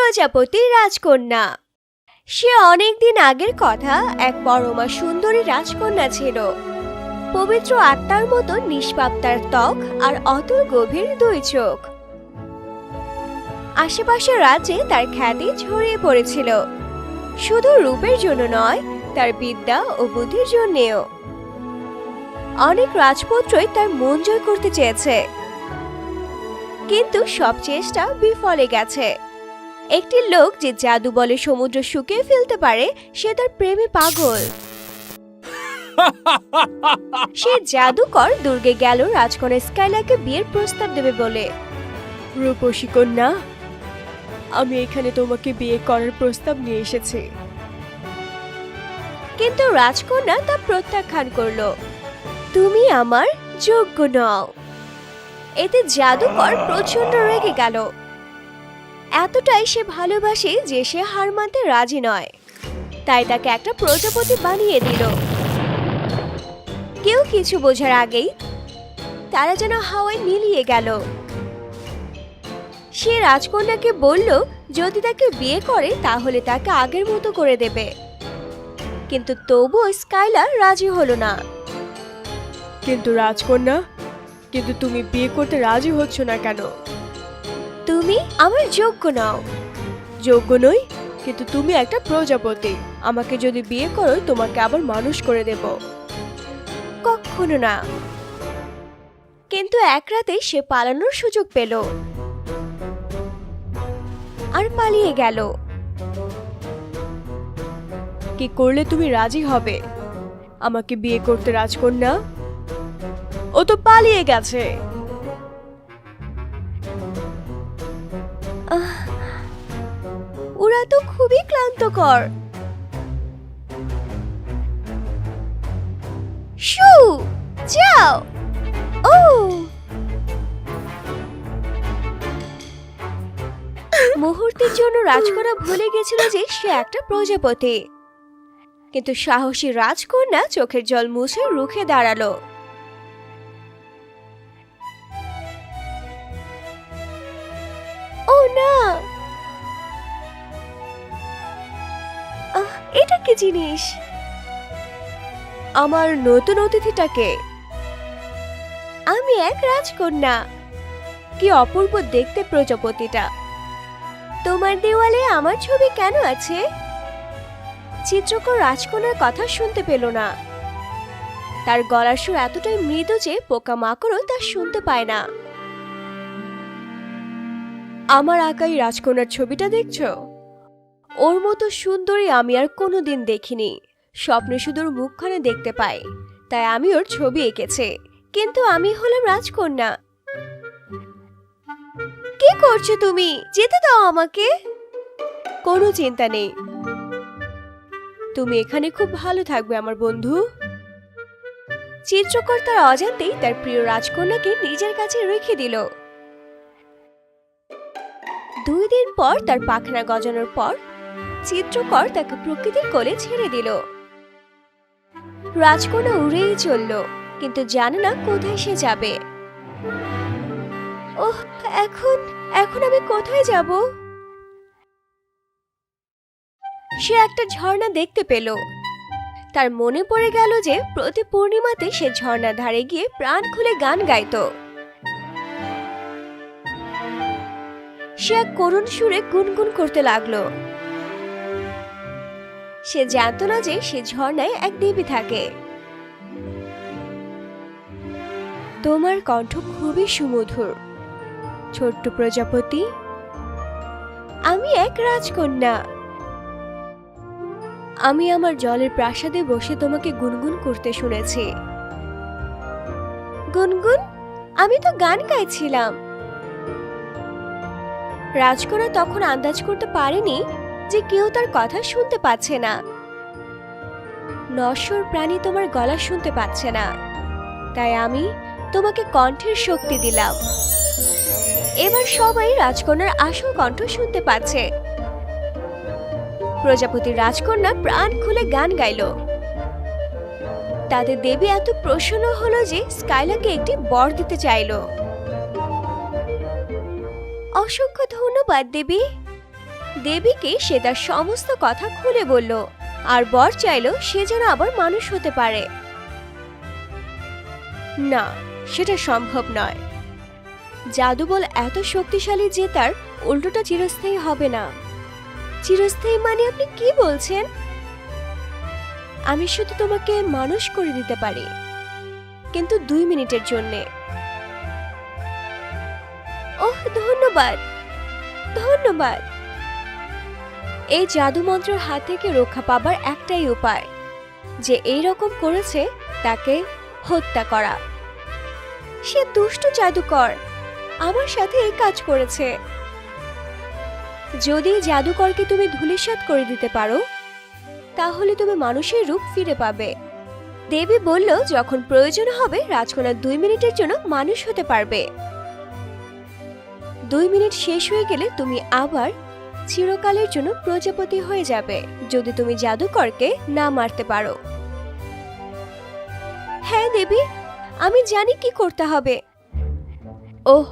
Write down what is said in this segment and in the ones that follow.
প্রজাপতি রাজকন্যা। সে অনেকদিন আগের কথা, এক পরমা সুন্দরী রাজকন্যা ছিল। পবিত্র আত্মার মতো নিষ্পাপ তার ত্বক আর অতল গভীর দুই চোখ। আশেপাশের রাজ্যে তার খ্যাতি ছড়িয়ে পড়েছিল, শুধু রূপের জন্য নয়, তার বিদ্যা ও বুদ্ধির জন্যেও। অনেক রাজপুত্রই তার মন জয় করতে চেয়েছে, কিন্তু সব চেষ্টা বিফলে গেছে। একটি লোক যে জাদু বলে সমুদ্র শুকিয়ে ফেলতে পারে, সে তার প্রেমে পাগল। সে জাদুকর দুর্গে গেল রাজকন্যা স্কাইলাকে বিয়ের প্রস্তাব দেবে বলে। রূপসী কন্যা, আমি এখানে তোমাকে বিয়ে করার প্রস্তাব নিয়ে এসেছি। কিন্তু রাজকন্যা তা প্রত্যাখ্যান করল। তুমি আমার যোগ্য নও। এতে জাদুকর প্রচন্ড রেগে গেল। এতটাই সে ভালোবাসে যে সে হার মানতে রাজি নয়, তাই তাকে একটা প্রজাপতি বানিয়ে দিল। কেউ কিছু বোঝার আগেই তারা যেন হাওয়ায় মিলিয়ে গেল। সে রাজকন্যাকে বলল যদি তাকে বিয়ে করে তাহলে তাকে আগের মতো করে দেবে, কিন্তু তবুও স্কাইলার রাজি হলো না। কিন্তু রাজকন্যা, কিন্তু তুমি বিয়ে করতে রাজি হচ্ছ না কেন? তুমি আমার যোগ্য নও। যোগ্য নই? কিন্তু তুমি একটা প্রজাপতি। আমাকে যদি বিয়ে করো তোমাকে আবার মানুষ করে দেব। কখনো না। কিন্তু এক রাতে সে পালানোর সুযোগ পেল আর পালিয়ে গেল। কি করলে তুমি রাজি হবে আমাকে বিয়ে করতে রাজকন্যা? ও তো পালিয়ে গেছে। ওরা তো খুবই ক্লান্তকর। শু, যাও। ও মুহূর্তের জন্য রাজকন্যা ভুলে গেছিল যে সে একটা প্রজাপতি। কিন্তু সাহসী রাজকন্যা চোখের জল মুছে রুখে দাঁড়ালো। ও না, এটা কি জিনিস? আমার নতুন অতিথিটাকে। আমি এক রাজকন্যা। কি অপূর্ব দেখতে প্রজাপতিটা। তোমার দেওয়ালে আমার ছবি কেন আছে? চিত্রকর রাজকন্যার কথা শুনতে পেল না। তার গলার সুর এতটাই মৃদু যে পোকামাকড়ও তা শুনতে পায় না। আমার আঁকাই রাজকন্যার ছবিটা দেখছো? ওর মতো সুন্দরী আমি আর কোনোদিন দেখিনি। স্বপ্নে শুধু ওর মুখখানে দেখতে পাই, তাই আমি ওর ছবি এঁকেছি। কিন্তু আমি হলাম রাজকন্যা। কি করছো তুমি? যেতে দাও আমাকে। কোনো চিন্তা নেই, তুমি এখানে খুব ভালো থাকবে আমার বন্ধু। চিত্রকর তার অজান্তেই তার প্রিয় রাজকন্যাকে নিজের কাছে রেখে দিল। 2 দিন পর তার পাখনা গজানোর পর চিত্রকর তাকে প্রকৃতির কোলে ছেড়ে দিল। রাজকন্যা উড়েই চলল, কিন্তু জানে না কোথায় সে যাবে। ওহ, এখন আমি কোথায় যাব? সে একটা ঝর্ণা দেখতে পেল। তার মনে পড়ে গেল যে প্রতি পূর্ণিমাতে সে ঝর্ণার ধারে গিয়ে প্রাণ খুলে গান গাইতো। সে এক করুণ সুরে গুনগুন করতে লাগলো। সে জানতো না যে সে ঝর্ণায় এক দেবী থাকে। তোমার কণ্ঠ খুবই সুমধুর ছোট্ট প্রজাপতি। আমি এক রাজকন্যা। আমি আমার জলের প্রাসাদে বসে তোমাকে গুনগুন করতে শুনেছি। গুনগুন? আমি তো গান গাইছিলাম। রাজকন্যা তখন আন্দাজ করতে পারেনি যে কেউ তার কথা শুনতে পাচ্ছে না। নশ্বর প্রাণী তোমার গলা শুনতে পাচ্ছে না, তাই আমি তোমাকে কণ্ঠের শক্তি দিলাম। এবার সবাই রাজকন্যার আসল কণ্ঠ শুনতে পাচ্ছে। প্রজাপতির রাজকন্যা প্রাণ খুলে গান গাইল। তাদের দেবী এত প্রসন্ন হলো যে স্কাইলাকে একটি বর দিতে চাইল। অসংখ্য ধন্যবাদ দেবী। দেবীকে সে তার সমস্ত কথা খুলে বলল আর বর চাইলো সে যেন আবার মানুষ হতে পারে। না, সেটা সম্ভব নয়। জাদু বল এত শক্তিশালী যে তার উল্টোটা চিরস্থায়ী হবে না। চিরস্থায়ী মানে আপনি কি বলছেন? আমি শুধু তোমাকে মানুষ করে দিতে পারি, কিন্তু 2 মিনিটের জন্যে। ওহ, ধন্যবাদ ধন্যবাদ। এই জাদু মন্ত্রের হাত থেকে রক্ষা পাবার একটাই উপায়, যে এই রকম করেছে তাকে হত্যা করা। সে দুষ্ট জাদুকর, আমার সাথে এই কাজ করেছে। যদি জাদুকরকে তুমি ধূলিসাৎ করে দিতে পারো, তাহলে তুমি মানুষের রূপ ফিরে পাবে। দেবী বলল যখন প্রয়োজন হবে রাজকন্যা 2 মিনিটের জন্য মানুষ হতে পারবে। 2 মিনিট শেষ হয়ে গেলে তুমি আবার চিরকালের জন্য প্রজাপতি হয়ে যাবে, যদি তুমি জাদুকরকে না মারতে পারো। হ্যাঁ দেবী, আমি জানি কি করতে হবে। ওহ,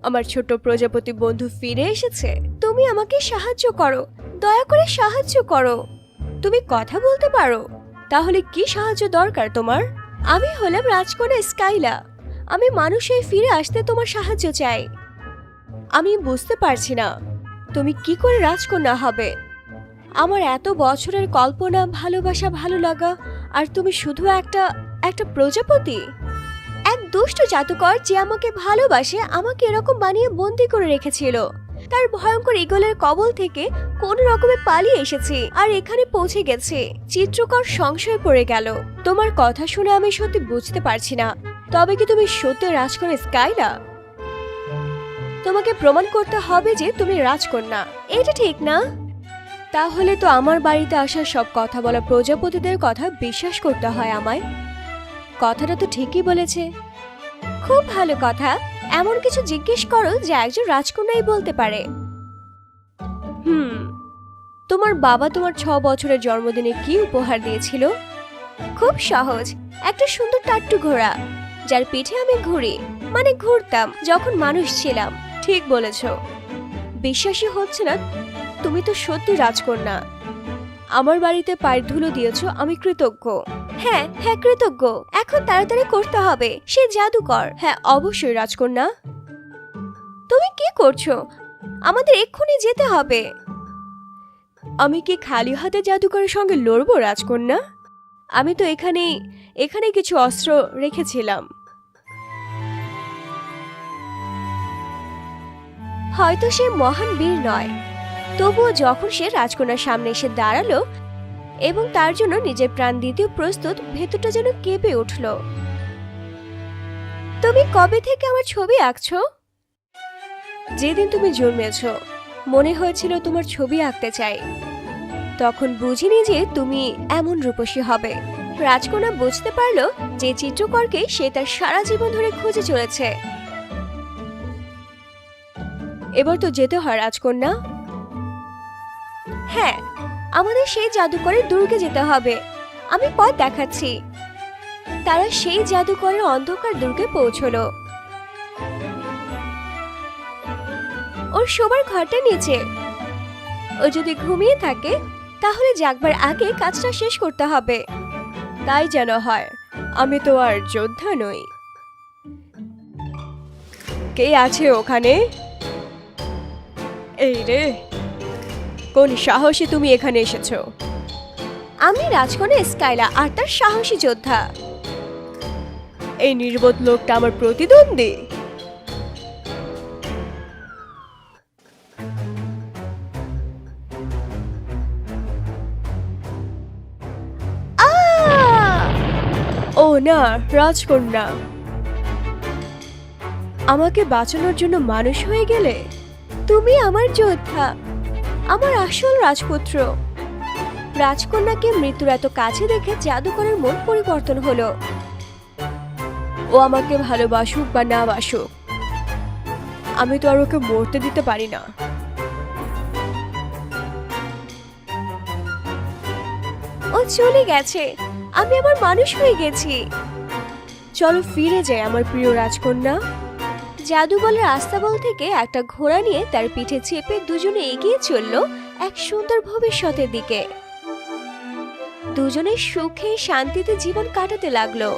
আমার ছোট প্রজাপতি বন্ধু ফিরে এসেছে। তুমি আমাকে সাহায্য করো, দয়া করে সাহায্য করো। তুমি কথা বলতে পারো? তাহলে কি সাহায্য দরকার তোমার? আমি হলাম রাজকন্যা স্কাইলা। আমি মানুষে ফিরে আসতে তোমার সাহায্য চাই। আমি বুঝতে পারছি না তুমি কি করে রাজকন্যা হবে। আমার এত বছরের কল্পনা, ভালোবাসা, ভালো লাগা, আর তুমি শুধু একটা প্রজাপতি। এক দুষ্ট জাদুকর যে আমাকে ভালোবাসে আমাকে এরকম বানিয়ে বন্দি করে রেখেছিল। তার ভয়ঙ্কর ঈগলের কবল থেকে কোন রকমে পালিয়ে এসেছি আর এখানে পৌঁছে গেছে। চিত্রকর সংশয়ে পড়ে গেল। তোমার কথা শুনে আমি সত্যি বুঝতে পারছি না। তবে কি তুমি সত্যি রাজকন্যা স্কাইলা? তোমাকে প্রমাণ করতে হবে যে তুমি রাজকন্যা। এটা ঠিক না? তাহলে তো আমার বাড়িতে আসা সব কথা বলা প্রজাপতিদের কথা বিশ্বাস করতে হয় আমায়। কথাটা তো ঠিকই বলেছে। খুব ভালো কথা। এমন কিছু জিজ্ঞেস করো যে একজন রাজকন্যাই বলতে পারে। তোমার বাবা তোমার 6 বছরের জন্মদিনে কি উপহার দিয়েছিল? খুব সহজ, একটা সুন্দর টাট্টু ঘোড়া, যার পিঠে আমি ঘুরতাম যখন মানুষ ছিলাম। ঠিক বলেছ। বিশ্বাসই হচ্ছে না তুমি তো সত্যি রাজকন্যা। আমার বাড়িতে পায়ের ধুলো দিয়েছো, আমি কৃতজ্ঞ। হ্যাঁ হ্যাঁ, কৃতজ্ঞ। এখন তাড়াতাড়ি করতে হবে, সে জাদুকর। হ্যাঁ অবশ্যই রাজকন্যা। তুমি কি করছো? আমাদের এক্ষুনি যেতে হবে। আমি কি খালি হাতে জাদুকরের সঙ্গে লড়বো রাজকন্যা? আমি তো এখানে কিছু অস্ত্র রেখেছিলাম। হয়তো সে মহান বীর নয়, তবুও যখন সে রাজকন্যার সামনে এসে দাঁড়ালো এবং তার জন্য নিজের প্রাণ দিতেও প্রস্তুত, ভেতরটা যেন কেঁপে উঠল। তুমি কবে থেকে আমার ছবি আঁকছো? যেদিন তুমি জন্মেছো মনে হয়েছিল তোমার ছবি আঁকতে চাই। তখন বুঝিনি যে তুমি এমন রূপসী হবে। রাজকন্যা বুঝতে পারলো যে চিত্রকরকে সে তার সারা জীবন ধরে খুঁজে চলেছে। এবার তো যেতে হয় রাজকন্যা। হ্যাঁ, আমাদের সেই জাদুকরের দুর্গে যেতে হবে। আমি পথ দেখাচ্ছি। তারা সেই জাদুকরের অন্ধকার দুর্গে পৌঁছলো। ওর শোবার ঘরটা নিচে। ও যদি ঘুমিয়ে থাকে তাহলে জাগবার আগে কাজটা শেষ করতে হবে। তাই যেন হয়। আমি তো আর যোদ্ধা নই। কে আছে ওখানে? এই রে, কোন সাহসী তুমি এখানে এসেছো? আমি রাজকন্যা স্কাইলা আর তার সাহসী যোদ্ধা। এই নির্বোধ লোকটা আমার প্রতিদ্বন্দ্বী। ও না, রাজকন্যা, আমাকে বাঁচানোর জন্য মানুষ হয়ে গেলে? তুমি আমার যোদ্ধা, আমার আসল রাজপুত্র। রাজকন্যাকে মৃত্যুর এত কাছে দেখে জাদুকরের মন পরিবর্তন হলো। ও আমাকে ভালোবাসুক বা না বাসুক, আমি তো আর ওকে মরতে দিতে পারি না। ও চলে গেছে, আমি আবার মানুষ হয়ে গেছি। চলো ফিরে যাই আমার প্রিয় রাজকন্যা। জাদুবলের আস্তাবল থেকে একটা ঘোড়া নিয়ে তার পিঠে চেপে দুজনে এগিয়ে চলল এক সুন্দর ভবিষ্যতের দিকে। দুজনে সুখে শান্তিতে জীবন কাটাতে লাগলো।